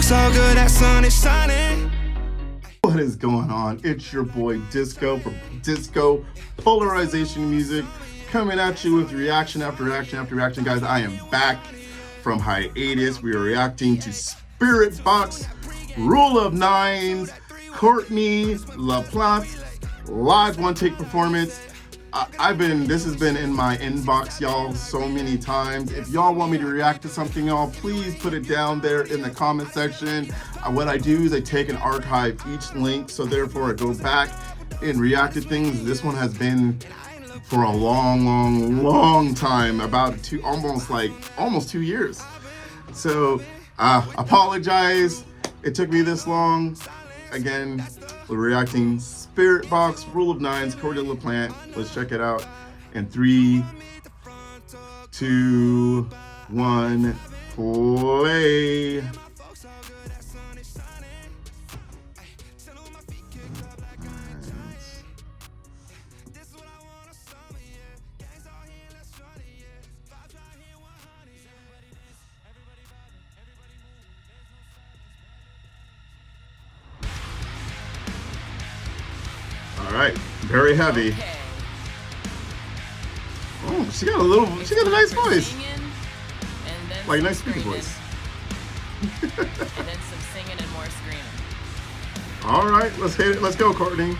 so good, that sun is shining. What is going on? It's your boy Disco from Disco Polarization Music, coming at you with reaction after reaction after reaction. Guys, I am back from hiatus. We are reacting to SpiritBox Rule of Nines, Courtney LaPlante live one take performance. This has been in my inbox, y'all, so many times. If y'all want me to react to something, y'all, please put it down there in the comment section. What I do is I take and archive each link, so therefore I go back and react to things. This one has been for a long time, about almost 2 years. So apologize it took me this long. Again, we're reacting SpiritBox Rule of Nines, Courtney LaPlante. Let's check it out in 3, 2, 1, play. All right, very heavy. Oh, she got a nice voice. Like a nice speaker voice. And then some singing and more screaming. All right, let's hit it. Let's go, Courtney.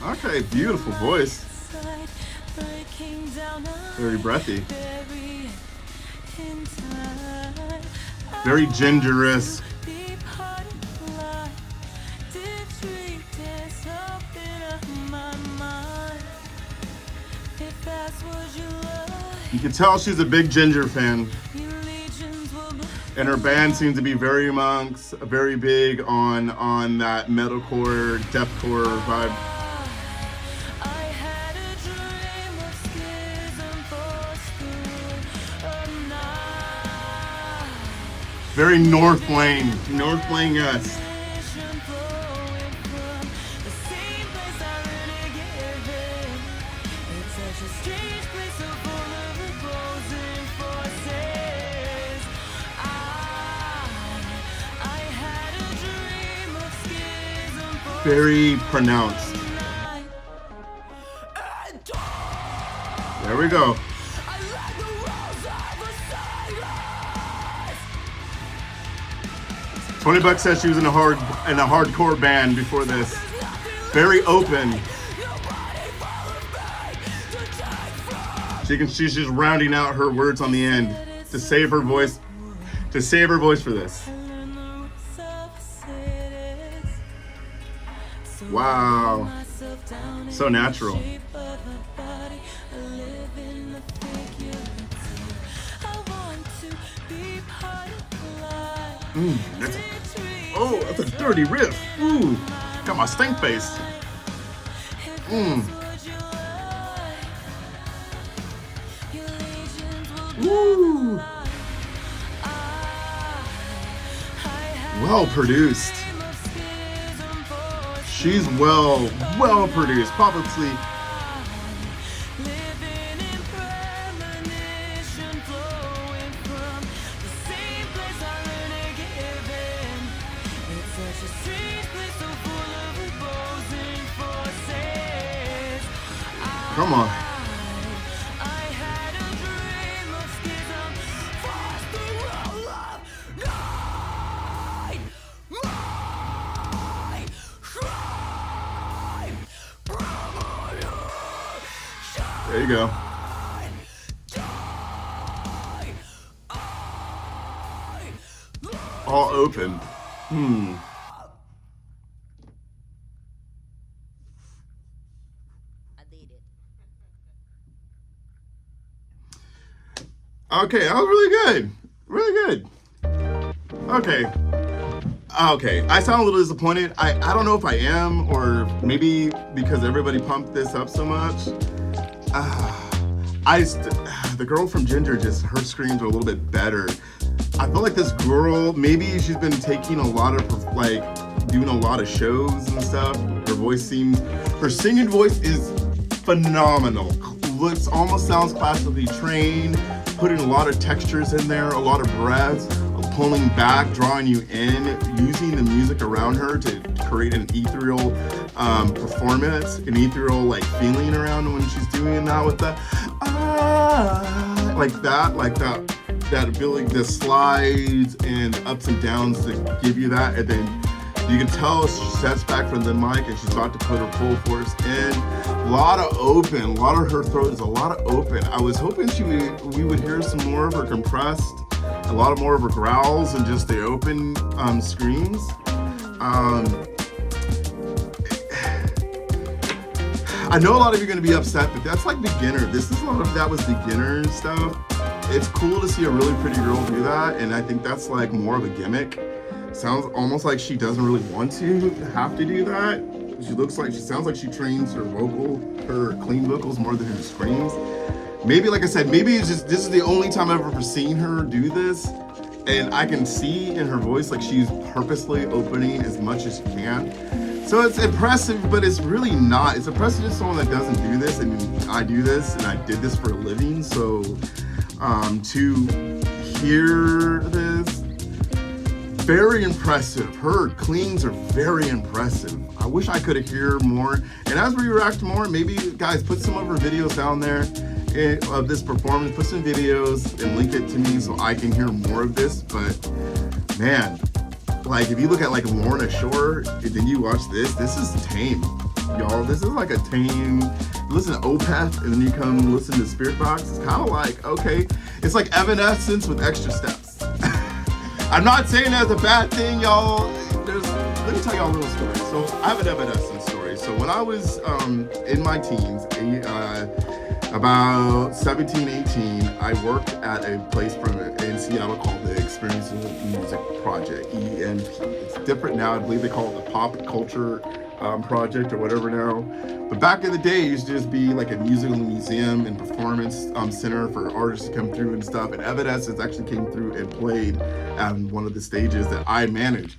Okay, beautiful voice. Very breathy. Very ginger-esque. You can tell she's a big Ginger fan. And her band seems to be very big on that metalcore, deathcore vibe. Very North Lane-esque. Very pronounced. There we go. $20 says she was in a hardcore band before this. Very open. She's just rounding out her words on the end to save her voice. For this. Wow. So natural. That's a dirty riff. Ooh, got my stink face. Ooh. Well produced. She's well produced. Probably. Come on. There you go. All open. Okay, that was really good. Okay. Okay, I sound a little disappointed. I don't know if I am, or maybe because everybody pumped this up so much. The girl from Ginger, just her screams are a little bit better. I feel like this girl, maybe she's been taking a lot of, like, doing a lot of shows and stuff. Her singing voice is phenomenal. Looks, almost sounds classically trained, putting a lot of textures in there, a lot of breaths, pulling back, drawing you in, using the music around her to create an ethereal performance, an ethereal like feeling around when she's doing that with the like that ability, the slides and ups and downs to give you that, and then you can tell she steps back from the mic and she's about to put her full force in. A lot of her throat is a lot of open. I was hoping we would hear some more of her compressed, a lot more of her growls and just the open screams. I know a lot of you are going to be upset, but that's like beginner. That was beginner stuff. It's cool to see a really pretty girl do that, and I think that's like more of a gimmick. Sounds almost like she doesn't really want to have to do that. She sounds like she trains her clean vocals more than her screams. Maybe, like I said, maybe it's just, this is the only time I've ever seen her do this, and I can see in her voice like she's purposely opening as much as she can. So it's impressive, but it's really not. It's impressive to someone that doesn't do this, and I do this, and I did this for a living. So to hear this, very impressive. Her cleans are very impressive. I wish I could hear more. And as we react more, maybe guys put some of her videos down there of this performance. Put some videos and link it to me so I can hear more of this. But man, like if you look at like Lorna Shore and then you watch this is tame, y'all. This is like a tame. Listen to Opeth and then you come listen to SpiritBox. It's kind of like, okay, it's like Evanescence with extra steps. I'm not saying that's a bad thing, y'all. Let me tell y'all a little story. So I have an Evanescence story. So when I was in my teens, about 17, 18, I worked at a place in Seattle called the Experience Music Project, EMP. It's different now. I believe they call it the Pop Culture Project or whatever now. But back in the day, it used to just be like a musical museum and performance center for artists to come through and stuff. And Evanescence actually came through and played on one of the stages that I managed.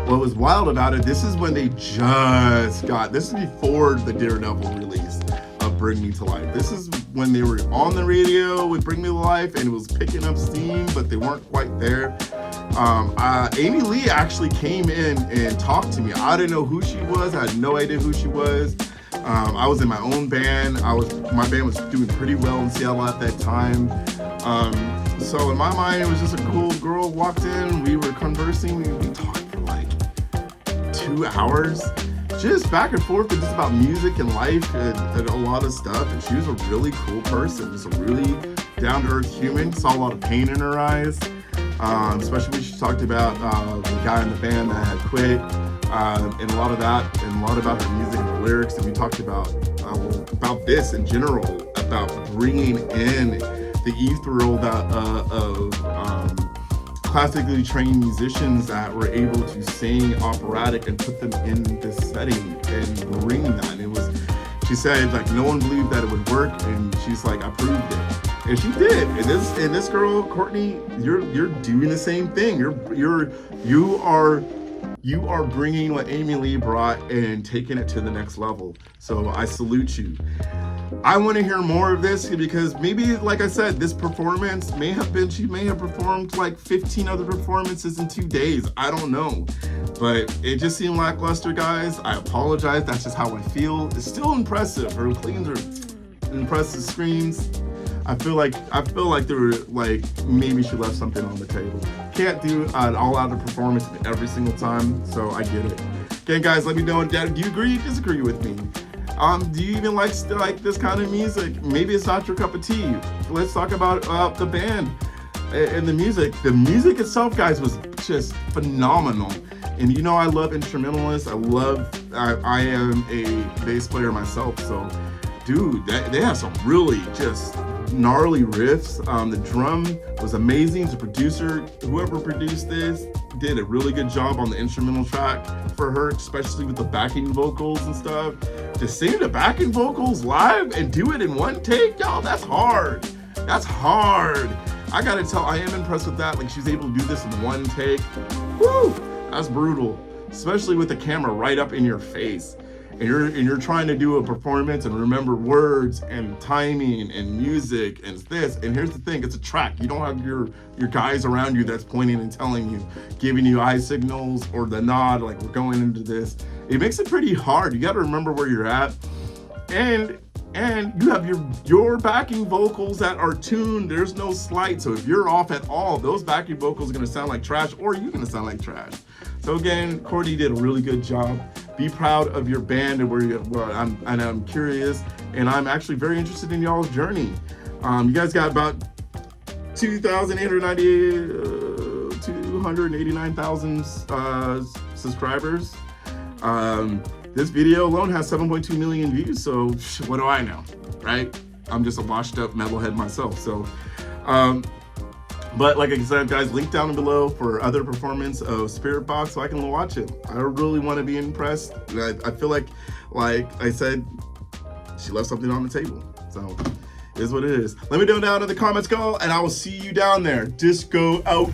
What was wild about it, this is when they just this is before the Daredevil release of Bring Me to Life. This is when they were on the radio with Bring Me to Life and it was picking up steam, but they weren't quite there. Amy Lee actually came in and talked to me. I didn't know who she was. I had no idea who she was. I was in my own band. My band was doing pretty well in Seattle at that time. So in my mind, it was just a cool girl walked in. We were conversing. We talked for like 2 hours, just back and forth, and just about music and life and a lot of stuff. And she was a really cool person. Just a really down-to-earth human. Saw a lot of pain in her eyes. Especially when she talked about the guy in the band that had quit, and a lot of that, and a lot about her music and the lyrics. And we talked about this in general, about bringing in the ethereal of classically trained musicians that were able to sing operatic and put them in this setting and bring that. And it was, she said, like, no one believed that it would work, and she's like, I proved it. And she did. And this girl, Courtney, you're doing the same thing. You are bringing what Amy Lee brought and taking it to the next level. So I salute you. I want to hear more of this because maybe, like I said, this performance she may have performed like 15 other performances in 2 days. I don't know. But it just seemed lackluster, guys. I apologize. That's just how I feel. It's still impressive. Her cleans are impressive screams. I feel like they were like, maybe she left something on the table. Can't do an all-out performance every single time, so I get it. Okay, guys, let me know. Do you agree or disagree with me? Do you even like this kind of music? Maybe it's not your cup of tea. Let's talk about the band and the music. The music itself, guys, was just phenomenal. And you know I love instrumentalists. I am a bass player myself, so dude, they have some really just gnarly riffs. The drum was amazing. The producer, whoever produced this, did a really good job on the instrumental track for her, especially with the backing vocals and stuff. To sing the backing vocals live and do it in one take, y'all, that's hard. That's hard. I gotta tell, I am impressed with that. Like, she's able to do this in one take. Woo! That's brutal. Especially with the camera right up in your face. And you're trying to do a performance and remember words and timing and music and this. And here's the thing, it's a track. You don't have your guys around you that's pointing and telling you, giving you eye signals or the nod, like we're going into this. It makes it pretty hard. You gotta remember where you're at. And you have your backing vocals that are tuned. There's no slight. So if you're off at all, those backing vocals are gonna sound like trash, or you're gonna sound like trash. So again, Courtney did a really good job. Be proud of your band and where you. Well, I'm curious, and I'm actually very interested in y'all's journey. You guys got about 289,000 subscribers. This video alone has 7.2 million views. So what do I know, right? I'm just a washed up metalhead myself. So. But like I said, guys, link down below for other performance of SpiritBox so I can watch it. I really want to be impressed. I feel like I said, she left something on the table. So it is what it is. Let me know down in the comments, go, and I will see you down there. Disco out.